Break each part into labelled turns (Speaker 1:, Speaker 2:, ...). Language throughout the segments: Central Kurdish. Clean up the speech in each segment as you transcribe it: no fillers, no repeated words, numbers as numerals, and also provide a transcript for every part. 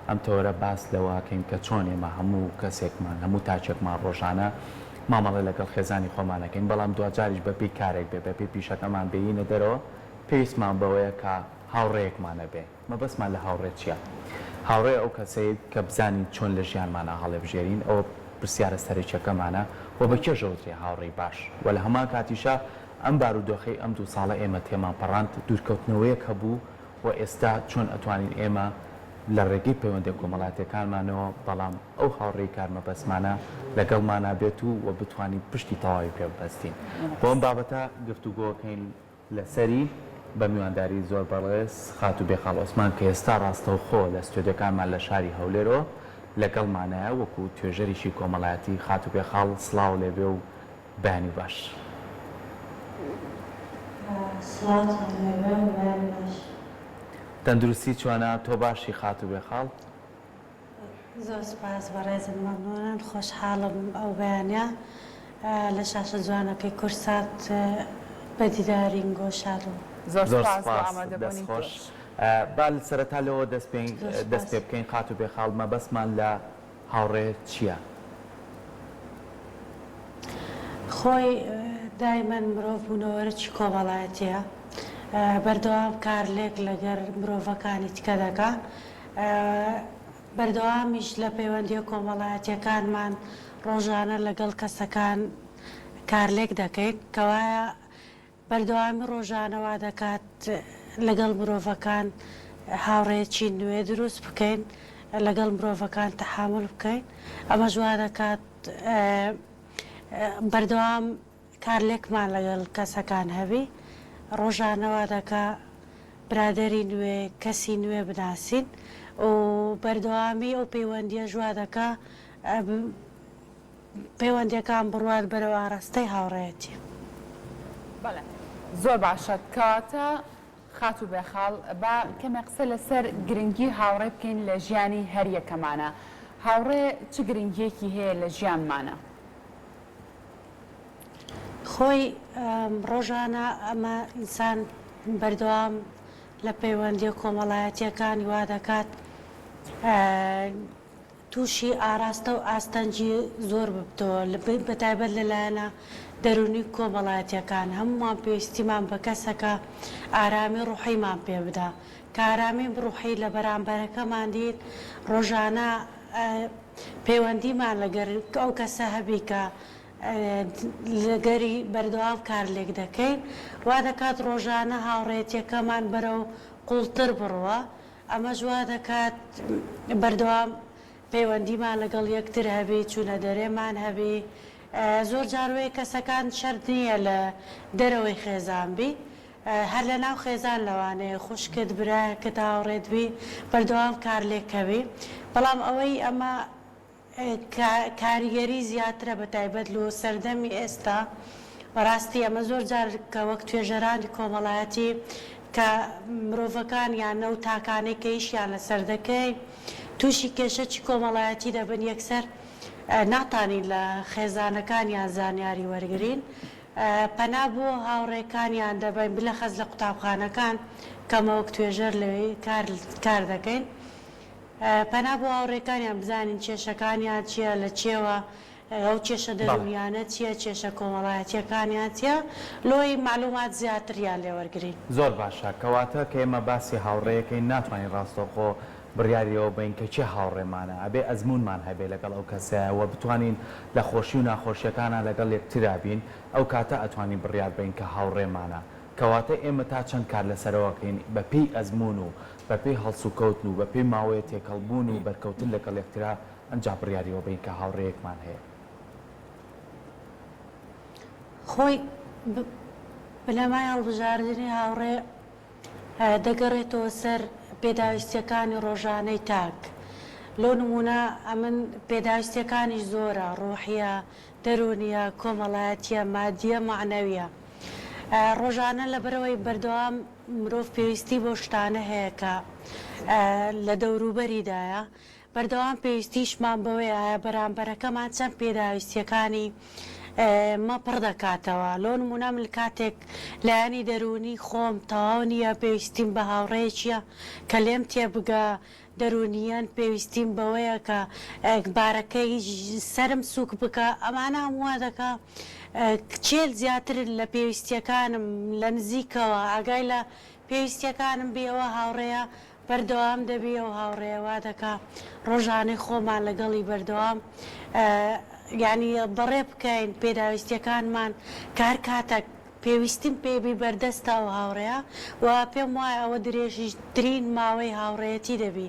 Speaker 1: ئەم تۆرە باس لەوەکەین کە چۆن ئێمە هەموو کەسێکمان هەموو تاچێکمان ڕۆژانە مامەڵێ لەگەڵ خێزانی خۆمانەکەین بەڵام دوجاریش بەپی کارێک بێ بەپی پیشەکەمان بینە دەرەوە پێویستمان بەوەیە کە هاوڕێیەکمانە بێ مەبەستمان لە هاوڕێ چییە؟ هاوڕێ ئەو کەسەیە کە بزانین چۆن لە ژیانمانە هەڵێبژێرین ئەوە پرسیارە سەرچەکەمانە و بە کێژەوترێ هاوڕێی باش و لە هەمان کاتیشە ئەم بارودۆخی ئەم دوو ساڵە ئێمە تێمان پەڕاند دوورکەوتنەوەیەک هەبوو و ئێستا چۆن ئەتوانین ئێمە لە ڕێگەی پەیوەندی کۆمەڵاتەکانمانەوە بەڵام ئەو هاوڕێی کارمەبەستمانە لەگەڵمانە بێت و بتوانین پشتی تەواوی پێ ببەستین بۆ ئەم بابەتە گفتوگۆکەین لەسەری بە میوانداری زۆر بەڕێز خات و بێخاڵ عوسمان کە ئێستا ڕاستەوخۆ لە ستودیۆکانمان لە شاری هەولێرەوە لەگەڵمانەیە وەکو توێژەریشی کۆمەڵایەتی خات و بێخاڵ سڵاو لێبێ و بەیانی باش. تەندروستی چۆنە تۆ باشی خات و بێخاڵ؟
Speaker 2: زۆر سپاس بەڕێزم مەمنونن خۆشحاڵم ئەو بەیانە لە شاشە جوانەکەی کورسات بە دیدارین گۆشارم.
Speaker 3: زۆر
Speaker 1: دەستخۆش با سەرەتا لەوە دەست پێ بکەین خات و بێخاڵ مەبەستمان لە هاوڕێ چییە؟
Speaker 2: خۆی دایمەن مرۆڤ بوونەوەرەی کۆمەڵایەتیە بەردەوام کارلێک لەگەر مرۆڤەکانی تکە دەکا بەردەوامیش لە پەیوەندیە کۆمەڵایەتیەکانمان ڕۆژانە لەگەڵ کەسەکان کارلێک دەکەین کەوایە بەردەوامی ڕۆژانەوا دەکات لەگەڵ مرۆڤەکان هاوڕێیەکی نوێ دروست بکەین لەگەڵ مرۆڤەکان تەحامل بکەین ئەمە جوا دەکات بەردەوام کارلێکمان لەگەڵ کەسەکان هەبی ڕۆژانەوە دەکا برادەری نوێ کەسی نوێ بناسین و بەردەوامی ئەو پەیوەندیە جوا دەکا پەیوەندیەکان بڕوات بەرەو ئاراستەی هاوڕێیەتی.
Speaker 3: بەڵێ زۆر باشە کاتە خات و بێخاڵ با کەمێ قسە لەسەر گرنگی هاوڕێ بکەین لە ژیانی هەر یەکەمانە. هاوڕێ چ گرنگیەکی هەیە لە ژیانمانە؟
Speaker 2: خۆی ڕۆژانە ئەمە ئینسان بەردەوام لە پەیوەندی کۆمەڵایەتیەکانی وا دەکات تووشی ئاراستە و ئاستەنجی زۆر ببتەوە بەتایبەت لەلایەنە دەرونی کۆمەڵایەتیەکان هەمومان پێویستیمان بە کەسەکە ئارامی ڕوحیمان پێ بدا کە ئارامی ڕوحی لە بەرامبەرەکەمان دیت ڕۆژانە پەیوەندیمان لەگەر ئەو کەسە هەبی کە لەگەری بەردەوام کارلێک دەکەین وا دەکات ڕۆژانە هاوڕێتیەکەمان بەرەو قوڵتر بڕوە ئەمە جوا دەکات بەردەوام پەیوەندیمان لەگەڵ یەکتر هەبێ چوونە دەرێمان هەبێ زۆر جاروەیە کەسەکان شەرت نییە لە دەرەوەی خێزانبی هەر لە ناو خێزان لەوانەیە خوشکت برایەکەت هاوڕێتبی بەردەوام کارلێکەوێ بەڵام ئەوەی ئەمە کاریگەری زیاترە بە تایبەت لە سەردەمی ئێستا بەڕاستی ئەمە زۆر جار کە وەک توێژەرانی کۆمەڵایەتی کە مرۆڤەکان یان نەو تاکانەی کە ئیشیان لەسەر دەکەی تووشی کێشەی کۆمەڵایەتی دەبن یەکسەر ناتانین لە خێزانەکانیان زانیاری وەرگرین پەنا بۆ هاوڕێکانیان دەبین بلەخەز لە قوتابخانەکان کەمە وەک توێژەر لەوەی کار دەکەین پەنا بۆ هاوڕێکانیان بزانین کێشەکانیان چییە لە چێوە ئەو کێشە دەرونیانە چییە کێشە کۆمەڵایەتیەکانیان چیە لۆی معلومات زیاتریان لێوەرگرین.
Speaker 1: زۆر باشە کەواتە کە ئێمە باسی هاوڕێیەکەی ناتوانین ڕاستەوخۆ بڕیاریەوە بین کە چه هاوڕێمانە ئەبێ ئەزمونمان هەبێ لەگەڵ ئەو کەسەوە بتوانین لە خۆشی و ناخۆشیەکانە لەگەڵ یەکترا بین ئەو کاتە ئەتوانین بڕیار بین کە هاوڕێمانە کەواتە ئێمە تا چەند کار لەسەرەوەکەین بەپێی ئەزمون و بەپێی هەڵسوکەوتن و بەپێی ماوەیە تێکەڵبوون و بەرکەوتن لەگەڵ یەکترا ئەنجا بڕیاریەوە بین کە هاوڕێیەکمان هەیە.
Speaker 2: خۆی بنەمای هەڵبژاردننی هاوڕێ دەگەڕێتەوە سەر پێداویستیەکانی ڕۆژانەی تاک لۆ نمونە ئەمن پێداویستیەکانی زۆرە ڕۆحیە دەرونیە کۆمەڵایەتیە مادیە معنەویە ڕۆژانە لە بەرەوەی بەردەوام مرۆڤ پێویستی بۆ شتانە هەیە کە لە دەوروبەریدایە بەردەوام پێویستیشمان بەوەی ئایا بەرامبەرەکەمان چەند پێداویستیەکانی مە پڕ دەکاتەوە لۆ نمونە من کاتێک لایەنی دەرونی خۆم تەواو نییە پێویستیم بە هاوڕێیەکیە کە لێم تێبگە دەرونیان پێویستیم بەوەیە کە بارەکەی سرم سوک بکە ئەمانە هەمووا دەکا کچێل زیاتر لە پێویستیەکانم لە نزیکەوە ئاگای لە پێویستیەکانم بێەوە هاوڕێیە بەردەوام دەبێ و هاوڕێوە دەکا ڕۆژانەی خۆمان لەگەڵی بەردەوام یعنی بەڕێ بکەین پێداویستیەکانمان کار کاتە پێویستیم پێبی بەردەستە و هاوڕێە و پێم وایە ئەوە درێژترین ماوەی هاوڕێەتی دەبی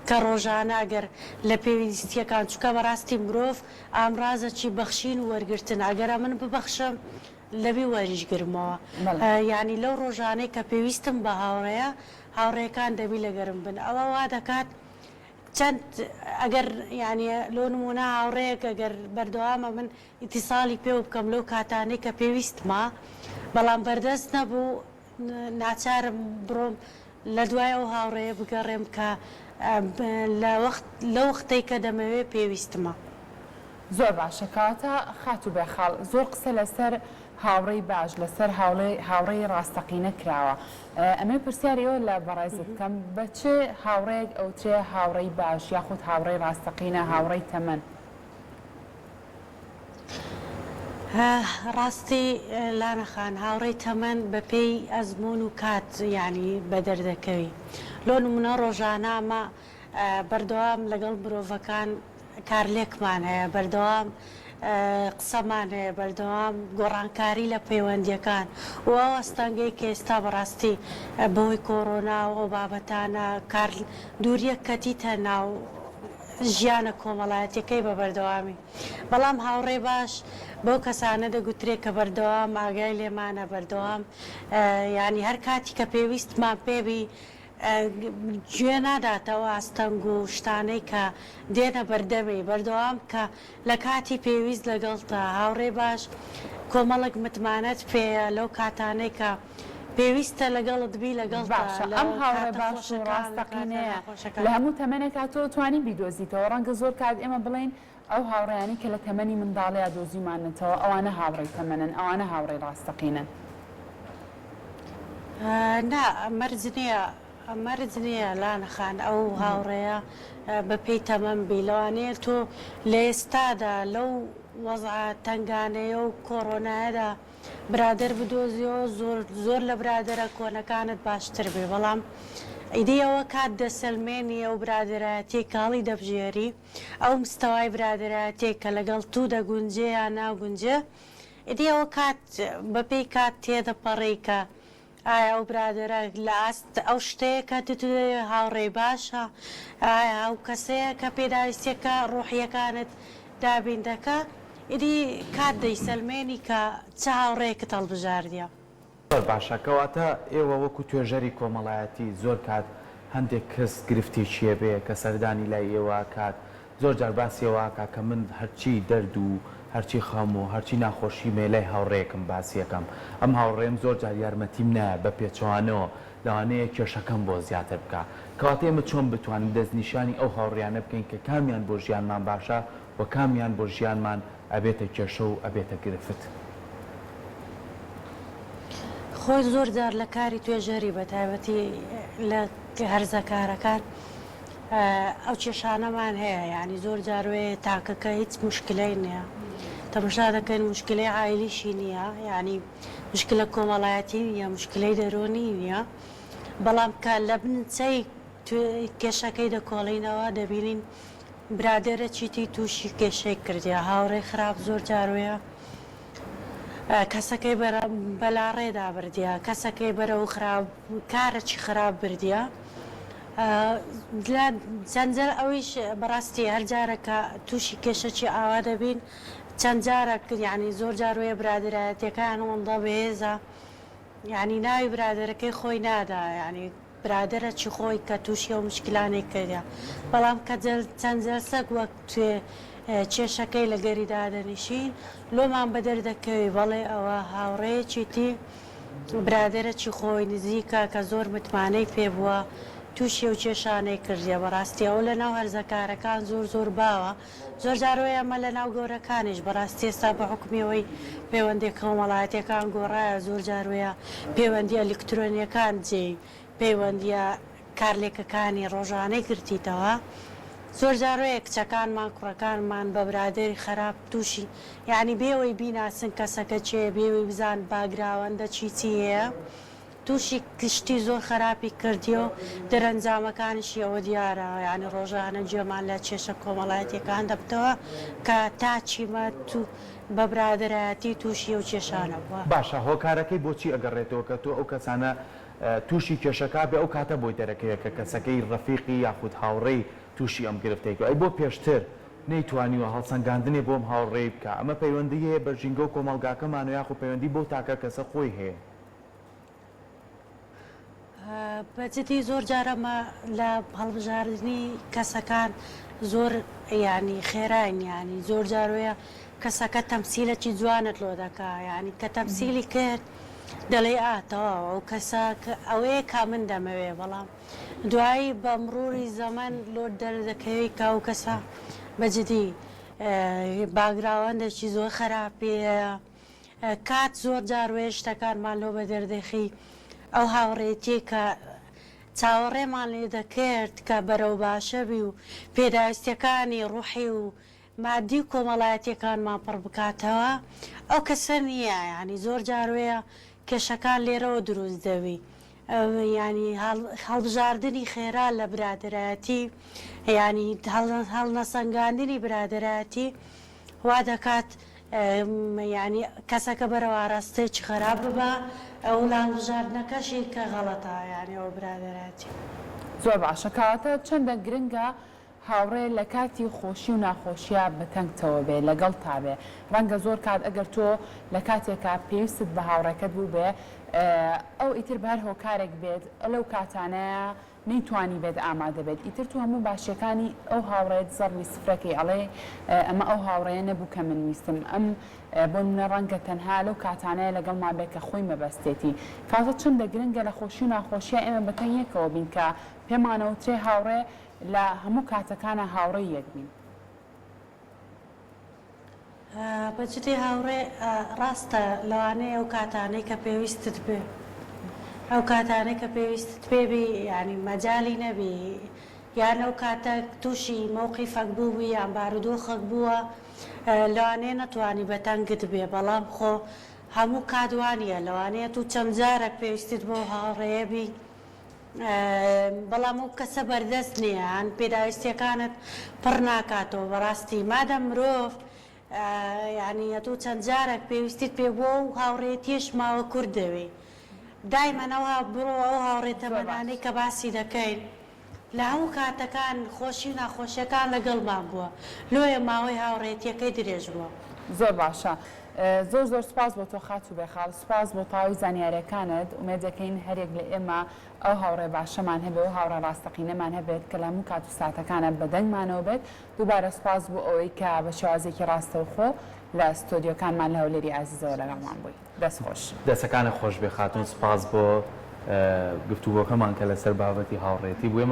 Speaker 2: کە ڕۆژانە ئەگەر لە پێویستیەکان چکە بەڕاستی مرۆڤ ئامرازە چی بەخشین و وەرگرتن ئەگەرە من ببەخشم لەبی وەریشگرمەوە یعنی لەو ڕۆژانەی کە پێویستم بە هاوڕێە هاوڕێەکان دەبی لەگەرم بن ئەوە وا دەکات چەند ئەگەر یعنی لۆ نمونە هاوڕێک ئەگەر بەردەوامە من ئیتیساڵی پێ بکەم لەو کاتانەی کە پێویستمە بەڵام بەردەست نەبوو ناچارم بڕۆم لە دوای ئەو هاوڕێە بگەڕێم کە لە وەختەی کە دەمەوێت پێویستمە.
Speaker 3: زۆر باشە کاتە خات و بێخاڵ زۆر قسە لەسەر هاوڕێی باش لەسەر هاوڕێی ڕاستەقینە کراوە. ئەمە پرسیارەوە لە بەڕێزت بکەم بە چه هاوڕێک ئەوترێ هاوڕێی باش یاخود هاوڕێی ڕاستەقینە هاوڕێی تەمەن؟
Speaker 2: ڕاستی لانەخان هاوڕێی تەمەن بەپێی ئەزمون و کات ینی بە دەردەکەوی لۆ نمونە ڕۆژانامە بەردەوام لەگەڵ مرۆڤەکان کارلێکمان هەیە بەردەوام قسەمان هەیە بەردەوام گۆڕانکاری لە پەیوەندیەکان و ئەستانگەی کە ئێستا بەڕاستی بەهۆی کۆڕۆنا و بابەتانە کار دووریە کەتیتە ناو ژیانە کۆمەڵایەتەکەی بە بەردەوامی بەڵام هاوڕێ باش بەو کەسانە دەگوترێت کە بەردەوام ئاگای لێمانە بەردەوام ینی هەر کاتی کە پێویستمان پێبی گوێ ناداتەوە ئاستەنگ و شتانەی کە دێنە بەردەمی بەردەوام کە لە کاتی پێویست لەگەڵتە هاوڕێ باش کۆمەڵک متمانەت پێەیە لەو کاتانەی کە پێویستە لەگەڵت بی لەگەڵ
Speaker 3: باشە ئەم هاوڕێ باش و ڕاستەقینەیە لە هەموو تەمەنێکا تۆ توانی بیدۆزیتەوە ڕەنگە زۆر کات ئێمە بڵین ئەو هاوڕێیانی کە لە تەمەنی منداڵەیە دۆزیمانێتەوە ئەوانە هاوڕێی تەمەنن ئەوانە هاوڕێی ڕاستەقینن.
Speaker 2: نا مەرج نییە لانەخان ئەو هاوڕێیە بەپێی تەمەن بی لەوانەیە تۆ لە ئێستادا لەو وەزع تنگانەیە و کۆڕۆنایەدا برادر بدۆزیەوە زۆر لە برادرە کۆنەکانت باشتر بێ بەڵام ئیدەوە کات دەسەلمێنی ئەو برادایەتی کاڵی دەبژێری ئەو مستەوای برادایەتێک کە لەگەڵ تو دەگونجێ یا ناگونجێ ئیدەوە کات بەپێی کات تێدەپەڕی کە ئایا ئەو برادرە لە ئاست ئەو شتەیە کە هاوڕێی باشە ئایا ئەو کەسەیە کە پێداویستیەکە ڕۆحیەکانت دابین دەکە ئیدی کات دەیسەلمێنی کە چه هاوڕێیەکە هەڵبژاردیە.
Speaker 1: زۆر باشە کەواتە ئێوە وەکو توێژەری کۆمەڵایەتی زۆر کات هەندێک کەس گرفتی چیە بێ کە سەردانی لای ئێوە کات زۆر جار باسیەوە کە من هەرچی دەرد و هەرچی خەم و هەرچی ناخۆشی مێلای هاوڕێیەکم باسیەکەم ئەم هاوڕێم زۆر جار یارمەتیم نایە بە پێچوانەوە لەوانەیە کێشەکەم بۆ زیاتر بکە کەواتە ئێمە چۆن بتوانین دەستنیشانی ئەو هاوڕیانە بکەین کە کامیان بۆ ژیانمان باشە و کامیان بۆ ژیانمان ئەبێتە کێشە و ئەبێتە گرفت.
Speaker 2: خۆی زۆر جار لە کاری توێژەری بە تایبەتی لە هەرزەکارەکان ئەو کێشانەمان هەیە ینی زۆر جاروێ تاکەکە هیچ مشکلەی نییە تەماشا دەکەین مشکلەی عایلیشی نییە ینی مشکلە کۆمەڵایەتی نیە مشکلەی دەرۆنی نییە بەڵام کە لە بنچەی کێشەکەی دەکۆڵینەوە دەبینین برادێرە چیتی تووشی کێشەی کردیا هاوڕێ خراپ زۆر جاروەیە کەسەکەی بەلاڕێدا بردیە کەسەکەی بەرەو کارەی خراپ بردیە چەندجار ئەویش بەڕاستی هەرجارەکە تووشی کێشەی ئاوا دەبین چەند جارێک ینی زۆر جاروەیە برادایەتەکان ئەوەندە بەهێزە ینی ناوی برادەرەکەی خۆی نادا ینی برادرە چی خۆی کە تووشی و مشکلانێک کردیا بەڵام کە چەند جەلسەک وەک توێ کێشەکەی لە گەریدا دەنیشین لۆمان بە دەردەکەوی بەڵێ ئەوە هاوڕێیەکیتی برادرە چی خۆی نزیکە کە زۆر متمانەی پێ بووە تووشی و کێشانەی کردیە بەڕاستی ئەو لە ناو هەرزەکارەکان زۆر باوە زۆر جارۆی ئەمە لە ناو گەورەکانیش بەڕاستی ئێستا بە حکومیەوەی پەیوەندی کۆمەڵایەتیەکان گۆڕایە زۆر جاروەیە پەیوەندی ئەلکترۆنیەکان جێی پەیوەندیە کارلێکەکانی ڕۆژانەی گرتیتەوە زۆر جارۆیە کچەکانمان کوڕەکانمان بە برادری خراپ تووشی یعنی بێەوەی بیناسن کەسەکە چێ بێوەی بزان باگراوەندە چی هەیە تووشی کشتی زۆر خراپی کردیەوە دەرەنجامەکانیشی ئەوە دیارە یعنی ڕۆژانە گوێمان لە کێشە کۆمەڵایەتیەکان دەبتەوە کە تا چیمە تو بە برادایەتی تووشی و کێشانە بووە.
Speaker 1: باشە هۆکارەکەی بۆچی ئەگەڕێتەوە کە تۆ ئەو کەسانە تووشی کێشەکە بێ ئەو کاتە بۆی دەرەکەیە کە کەسەکەی ڕەفیقی یاخود هاوڕێی تووشی ئەم گرفتەیەکە ئەی بۆ پێشتر نەیتوانیوە هەڵسەنگاندنێ بۆم هاوڕێی بکە ئەمە پەیوەندی هەیە بە ژینگە و کۆمەڵگاکەمان و یاخود پەیوەندی بۆ تاکە کەسە خۆی هەیە.
Speaker 2: بەجددی زۆر جارەمە لە هەڵبژاردننی کەسەکان زۆر ینی خێراین ینی زۆر جارۆیە کەسەکە تەمسیلەکی جوانت لۆ دەکا ینی کە تەمسیلی کرد دەڵێ ئاتەوە ئەو کەسە ئەوەیە کا من دەمەوێ بەڵام دوایی بە مروری زەمن لۆ دەردەکەوی کا و کەسە بەجددی باگراوەندێکی زۆر خراپەیە کات زۆر جاروێ شتەکانمان لۆ بە دەردەخی ئەو هاوڕێتی کە چاوەڕێمان لێ دەکرد کە بەرەو باشەبی و پێداویستیەکانی ڕوحی و مادی و کۆمەڵایەتیەکانمان پڕ بکاتەوە ئەو کەسە نییە ینی زۆر جاروەیە کێشەکان لێرەوە دروست دەوی ینی هەڵبژاردننی خێرا لە برادایەتی ینی هەڵنەسەنگاندنی برادایەتی وا دەکات ینی کەسەکە بەرەوە ڕاستەیەکی خراپ ببە ئەو هەڵبژاردنەکەشی کە غەڵەتە ینی ئەو برادایەتی.
Speaker 3: زۆر باشە کاتە چەندە گرنگە هاوڕێ لە کاتی خۆشی و ناخۆشیە بەتەنگتەوە بێ لەگەڵ تا بێ ڕەنگە زۆر کات ئەگەر تۆ لە کاتێکا پێویستت بە هاوڕێکەت بوو بێ ئەو ئیتر بەر هۆکارێک بێت لەو کاتانەیە نەیتوانی بێت ئامادە بێت ئیتر تو هەموو باشیەکانی ئەو هاوڕێت زەڕی سفرەکەی ئەڵێ ئەمە ئەو هاوڕێە نەبوو کە من ویستم ئەم بۆ منە ڕەنگە تەنها لەو کاتانەیە لەگەڵمان بێت کە خۆی مەبەستێتی کاتە چەندە گرنگە لە خۆشی و ناخۆشیە ئێمە بەتەن یەکەوە بین کە پێمانەوترێ هاوڕێ لە هەموو کاتەکانە هاوڕێی یەک بین.
Speaker 2: بەجددی هاوڕێ ڕاستە لەوانەیە ئەو کاتانەی کە پێویستت بێ ئەو کاتانەی کە پێویستت پێبی ینی مەجای نەبی یان ئەو کاتە تووشی مەوقیفەک بووبی یان بارودۆخەک بووە لەوانەیە نەتوانی بەتەنگت بێ بەڵام خۆ هەموو کادوانیە لەوانەیە تو چەند جارێک پێویستت بۆ هاوڕێیەبی بەڵام ئەو کەسە بەردەست نییە هەن پێداویستیەکانت پڕ ناکاتەوە بەڕاستی مادە مرۆڤ ینی ئەتوو چەند جارێک پێویستیت پێ بۆ و هاوڕێتیش ماوە کورد دەوێ دایمەنەوە بڕۆ ئەو هاوڕێتەمەنانەی کە باسی دەکەین لە هەموو کاتەکان خۆشی و ناخۆشیەکان لەگەڵمان بووە لۆیە ماوەی هاوڕێتیەکەی درێژ بووە.
Speaker 3: زۆر باشە زۆر زۆر سپاس بۆ تۆ خات و بێخاڵ سپاس بۆ تاوی زانیاریەکانت ومێ دەکەین هەرێک لە ئێمە ئەو هاوڕێ باشەمان هەبێ و هاوڕێ ڕاستەقینەمان هەبێت کە لە هەموو کات و ساتەکانە بەدەنگمانەوە بێت دووبارە سپاس بۆ ئەوەی کە بە شێوازێکی ڕاستەوخۆ لە ستۆدیۆکانمان لە هەولێری عەزیزەوە لەگەڵمان بووی دەست خۆش.
Speaker 1: دەستەکانە خۆش بێ خاتون سپاس بۆ گفتوگۆکەمان کە لەسەر بابەتی هاوڕێتی بووێمە